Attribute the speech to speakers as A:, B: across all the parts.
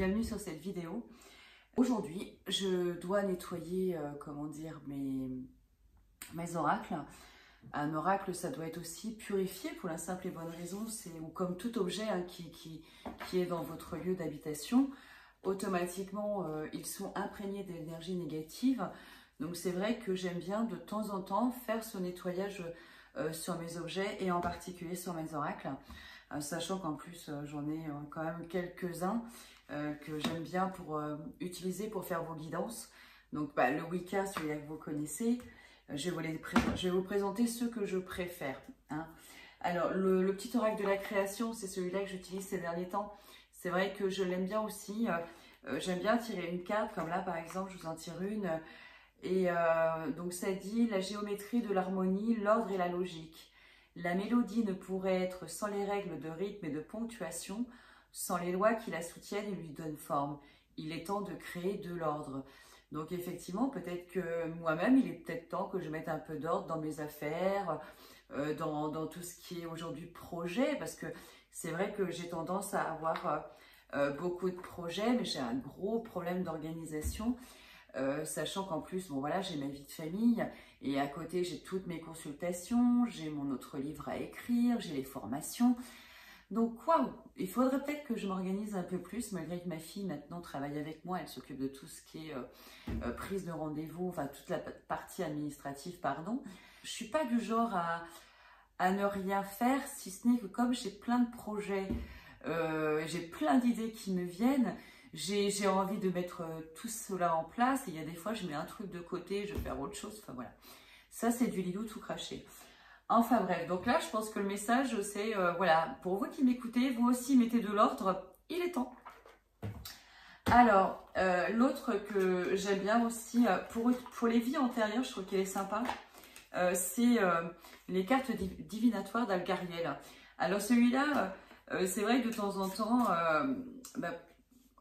A: bienvenue sur cette vidéo. Aujourd'hui, je dois nettoyer, comment dire, mes oracles. Un oracle, ça doit être aussi purifié pour la simple et bonne raison, c'est comme tout objet qui est dans votre lieu d'habitation, automatiquement, ils sont imprégnés d'énergie négative. Donc c'est vrai que j'aime bien de temps en temps faire ce nettoyage sur mes objets et en particulier sur mes oracles. Sachant qu'en plus j'en ai quand même quelques-uns que j'aime bien pour utiliser pour faire vos guidances. Donc le Wicca, celui-là que vous connaissez, je vais vous présenter ceux que je préfère. Hein. Alors le petit oracle de la création, c'est celui-là que j'utilise ces derniers temps. C'est vrai que je l'aime bien aussi. J'aime bien tirer une carte, comme là par exemple, je vous en tire une. Et donc ça dit la géométrie de l'harmonie, l'ordre et la logique. La mélodie ne pourrait être sans les règles de rythme et de ponctuation, sans les lois qui la soutiennent et lui donnent forme. Il est temps de créer de l'ordre. Donc effectivement, peut-être que moi-même, il est peut-être temps que je mette un peu d'ordre dans mes affaires, dans tout ce qui est aujourd'hui projet, parce que c'est vrai que j'ai tendance à avoir beaucoup de projets, mais j'ai un gros problème d'organisation. Sachant qu'en plus, bon voilà, j'ai ma vie de famille et à côté j'ai toutes mes consultations, j'ai mon autre livre à écrire, j'ai les formations. Donc waouh, il faudrait peut-être que je m'organise un peu plus, malgré que ma fille maintenant travaille avec moi, elle s'occupe de tout ce qui est prise de rendez-vous, enfin toute la partie administrative, pardon. Je suis pas du genre à ne rien faire, si ce n'est que comme j'ai plein de projets, j'ai plein d'idées qui me viennent. J'ai envie de mettre tout cela en place et il y a des fois je mets un truc de côté, je vais faire autre chose, enfin voilà. Ça c'est du Lilou tout craché. Enfin bref, donc là je pense que le message c'est, voilà, pour vous qui m'écoutez, vous aussi mettez de l'ordre, il est temps. Alors, l'autre que j'aime bien aussi, pour les vies antérieures, je trouve qu'elle est sympa, c'est les cartes divinatoires d'Algariel. Alors celui-là, c'est vrai que de temps en temps,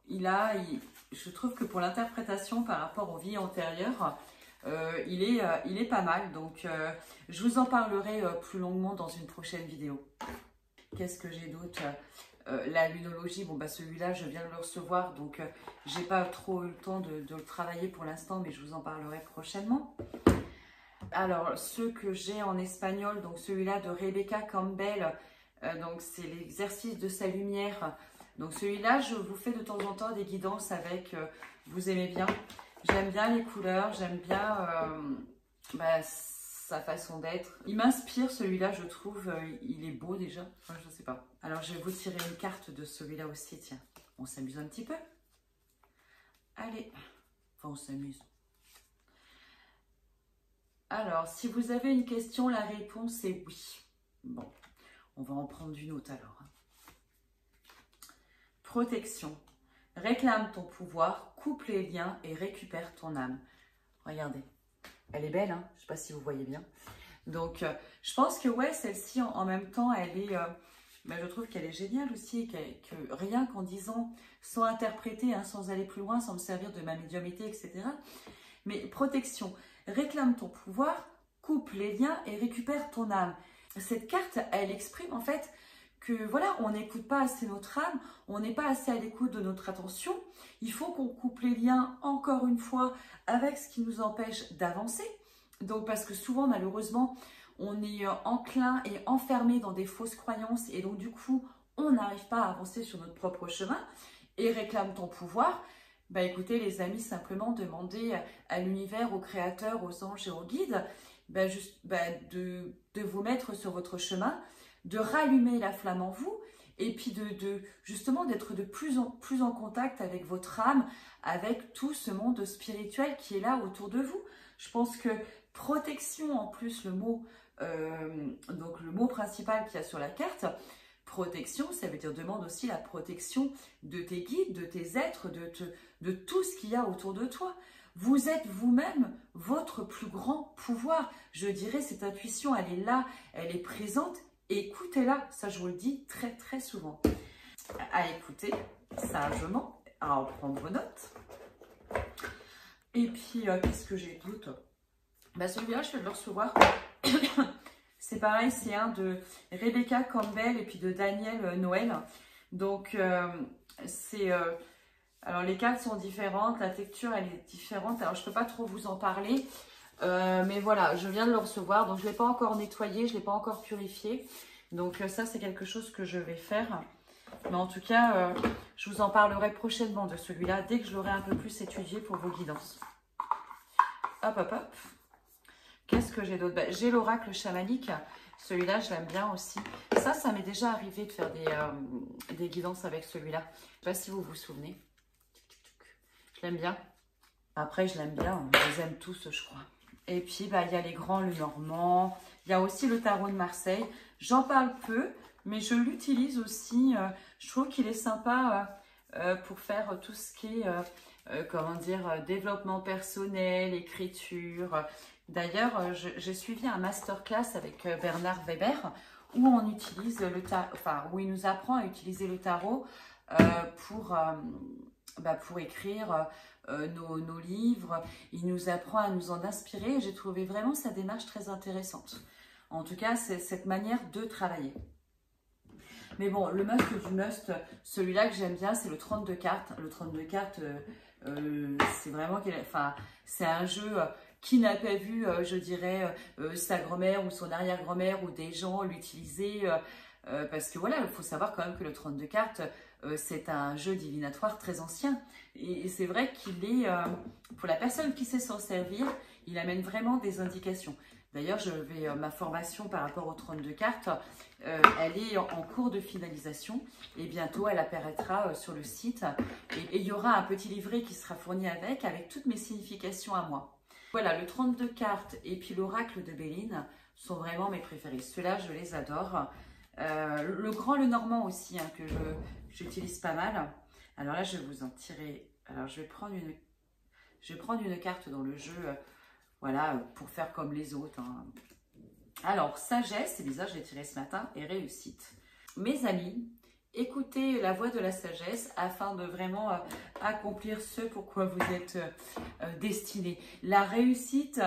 A: je trouve que pour l'interprétation par rapport aux vies antérieures, il est pas mal. Donc, je vous en parlerai plus longuement dans une prochaine vidéo. Qu'est-ce que j'ai d'autre? La lunologie, bon celui-là, je viens de le recevoir, donc j'ai pas trop eu le temps de le travailler pour l'instant, mais je vous en parlerai prochainement. Alors, ceux que j'ai en espagnol, donc celui-là de Rebecca Campbell, donc c'est l'exercice de sa lumière. Donc celui-là, je vous fais de temps en temps des guidances avec, vous aimez bien. J'aime bien les couleurs, j'aime bien sa façon d'être. Il m'inspire celui-là, je trouve, il est beau déjà, enfin, je ne sais pas. Alors je vais vous tirer une carte de celui-là aussi, tiens. On s'amuse un petit peu. Allez, enfin on s'amuse. Alors, si vous avez une question, la réponse est oui. Bon, on va en prendre une autre alors. Protection. Réclame ton pouvoir, coupe les liens et récupère ton âme. Regardez, elle est belle, hein, je ne sais pas si vous voyez bien. Donc, je pense que ouais, celle-ci, en même temps, elle est, je trouve qu'elle est géniale aussi, que rien qu'en disant, sans interpréter, hein, sans aller plus loin, sans me servir de ma médiumnité, etc. Mais protection. Réclame ton pouvoir, coupe les liens et récupère ton âme. Cette carte, elle exprime en fait que voilà, on n'écoute pas assez notre âme, on n'est pas assez à l'écoute de notre attention. Il faut qu'on coupe les liens encore une fois avec ce qui nous empêche d'avancer. Donc parce que souvent malheureusement, on est enclin et enfermé dans des fausses croyances et donc du coup, on n'arrive pas à avancer sur notre propre chemin. Et réclame ton pouvoir. Écoutez les amis, simplement demandez à l'univers, au créateur, aux anges et aux guides de vous mettre sur votre chemin, de rallumer la flamme en vous et puis justement d'être de plus en contact avec votre âme, avec tout ce monde spirituel qui est là autour de vous. Je pense que protection, en plus le mot, donc le mot principal qu'il y a sur la carte, protection, ça veut dire demande aussi la protection de tes guides, de tes êtres, de tout ce qu'il y a autour de toi. Vous êtes vous-même votre plus grand pouvoir. Je dirais, cette intuition, elle est là, elle est présente. Écoutez-la, ça je vous le dis très très souvent. À écouter sagement, à en prendre vos notes. Et puis, qu'est-ce que j'ai d'autre? Celui-là, je viens de le recevoir. C'est pareil, c'est un de Rebecca Campbell et puis de Daniel Noël. Donc, c'est Alors les cartes sont différentes, la texture elle est différente. Alors je ne peux pas trop vous en parler. Mais voilà, je viens de le recevoir. Donc je ne l'ai pas encore nettoyé, je ne l'ai pas encore purifié. Donc ça c'est quelque chose que je vais faire. Mais en tout cas, je vous en parlerai prochainement de celui-là, dès que je l'aurai un peu plus étudié pour vos guidances. Hop, hop, hop. Qu'est-ce que j'ai d'autre? J'ai l'oracle chamanique. Celui-là, je l'aime bien aussi. Ça m'est déjà arrivé de faire des guidances avec celui-là. Je ne sais pas si vous vous souvenez. Je l'aime bien. Après, je l'aime bien. Je les aime tous, je crois. Et puis, il y a les grands, le normand. Il y a aussi le tarot de Marseille. J'en parle peu, mais je l'utilise aussi. Je trouve qu'il est sympa pour faire tout ce qui est, comment dire, développement personnel, écriture. D'ailleurs, j'ai suivi un masterclass avec Bernard Weber où on utilise le tarot, enfin, où il nous apprend à utiliser le tarot pour écrire nos livres. Il nous apprend à nous en inspirer. J'ai trouvé vraiment sa démarche très intéressante. En tout cas, c'est cette manière de travailler. Mais bon, le must du must, celui-là que j'aime bien, c'est le 32 cartes. Le 32 cartes, c'est vraiment... Enfin, c'est un jeu qui n'a pas vu, je dirais, sa grand-mère ou son arrière-grand-mère ou des gens l'utiliser. Parce que voilà, il faut savoir quand même que le 32 cartes, c'est un jeu divinatoire très ancien. Et c'est vrai qu'il est, pour la personne qui sait s'en servir, il amène vraiment des indications. D'ailleurs, ma formation par rapport aux 32 cartes, elle est en cours de finalisation et bientôt elle apparaîtra sur le site. Et il y aura un petit livret qui sera fourni avec toutes mes significations à moi. Voilà, le 32 cartes et puis l'oracle de Béline sont vraiment mes préférés. Ceux-là, je les adore. Le grand, le normand aussi, hein, que j'utilise pas mal. Alors là, je vais vous en tirer. Alors, je vais prendre une carte dans le jeu. Voilà, pour faire comme les autres. Hein. Alors, sagesse, c'est bizarre, je l'ai tiré ce matin, et réussite. Mes amis, écoutez la voix de la sagesse afin de vraiment accomplir ce pourquoi vous êtes destinés. La réussite,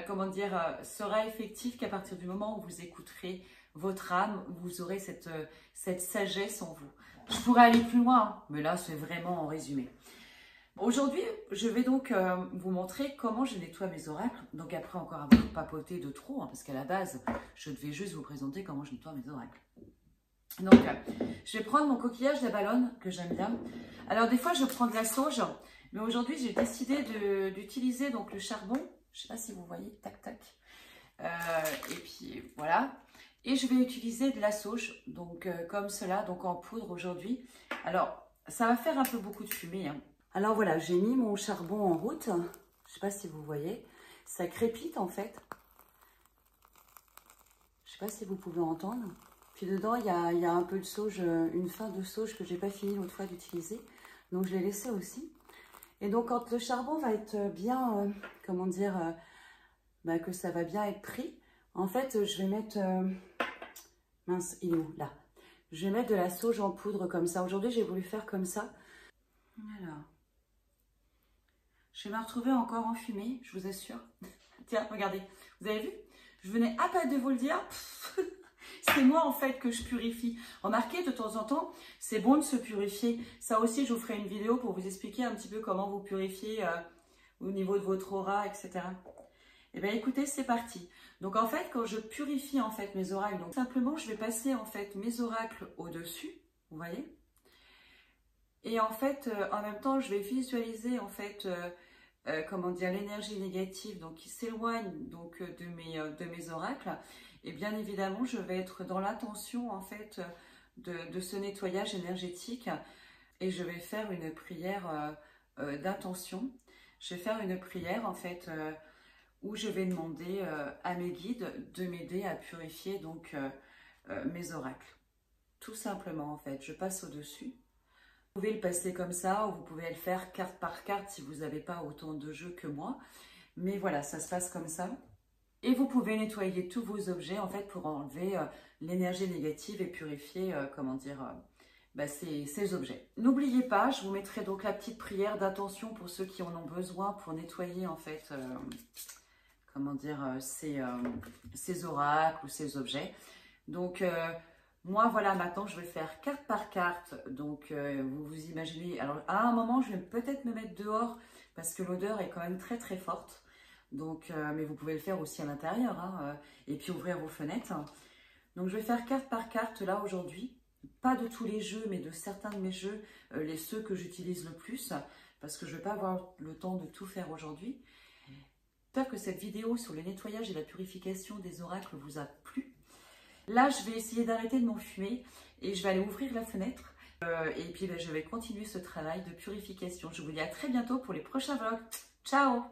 A: comment dire, sera effective qu'à partir du moment où vous écouterez votre âme, vous aurez cette sagesse en vous. Je pourrais aller plus loin, hein, mais là, c'est vraiment en résumé. Aujourd'hui, je vais donc vous montrer comment je nettoie mes oracles. Donc après, encore un peu papoter de trop, hein, parce qu'à la base, je devais juste vous présenter comment je nettoie mes oracles. Donc, je vais prendre mon coquillage d'Abalone, que j'aime bien. Alors, des fois, je prends de la sauge, mais aujourd'hui, j'ai décidé d'utiliser donc le charbon. Je ne sais pas si vous voyez, tac, tac. Et puis, voilà. Et je vais utiliser de la sauge, donc comme cela, donc en poudre aujourd'hui. Alors, ça va faire un peu beaucoup de fumée, hein. Alors voilà, j'ai mis mon charbon en route. Je ne sais pas si vous voyez. Ça crépite en fait. Je ne sais pas si vous pouvez entendre. Puis dedans, il y a un peu de sauge, une fin de sauge que je n'ai pas fini l'autre fois d'utiliser. Donc je l'ai laissé aussi. Et donc quand le charbon va être bien, comment dire, que ça va bien être pris, en fait, je vais mettre... mince, il est où? Là. Je vais mettre de la sauge en poudre comme ça. Aujourd'hui, j'ai voulu faire comme ça. Alors... Je vais me retrouver encore en fumée, je vous assure. Tiens, regardez, vous avez vu? Je venais à peine de vous le dire. C'est moi en fait que je purifie. Remarquez, de temps en temps, c'est bon de se purifier. Ça aussi, je vous ferai une vidéo pour vous expliquer un petit peu comment vous purifiez au niveau de votre aura, etc. Eh bien, écoutez, c'est parti. Donc en fait, quand je purifie en fait mes oracles, donc simplement, je vais passer en fait mes oracles au-dessus, vous voyez? Et en fait, en même temps, je vais visualiser en fait, comment dire, l'énergie négative donc qui s'éloigne donc de mes oracles. Et bien évidemment, je vais être dans l'intention en fait de ce nettoyage énergétique et je vais faire une prière d'intention. Je vais faire une prière en fait où je vais demander à mes guides de m'aider à purifier donc mes oracles. Tout simplement en fait, je passe au-dessus. Vous pouvez le passer comme ça ou vous pouvez le faire carte par carte si vous n'avez pas autant de jeux que moi. Mais voilà, ça se passe comme ça. Et vous pouvez nettoyer tous vos objets en fait pour enlever l'énergie négative et purifier, comment dire, ces objets. N'oubliez pas, je vous mettrai donc la petite prière d'intention pour ceux qui en ont besoin pour nettoyer en fait, comment dire, ces oracles ou ces objets. Donc, Moi, voilà, maintenant, je vais faire carte par carte. Donc, vous vous imaginez. Alors, à un moment, je vais peut-être me mettre dehors parce que l'odeur est quand même très, très forte. Donc, mais vous pouvez le faire aussi à l'intérieur, hein, et puis ouvrir vos fenêtres. Donc, je vais faire carte par carte là aujourd'hui. Pas de tous les jeux, mais de certains de mes jeux, ceux que j'utilise le plus, parce que je ne vais pas avoir le temps de tout faire aujourd'hui. J'espère que cette vidéo sur le nettoyage et la purification des oracles vous a plu. Là, je vais essayer d'arrêter de m'enfumer et je vais aller ouvrir la fenêtre. Et puis, je vais continuer ce travail de purification. Je vous dis à très bientôt pour les prochains vlogs. Ciao!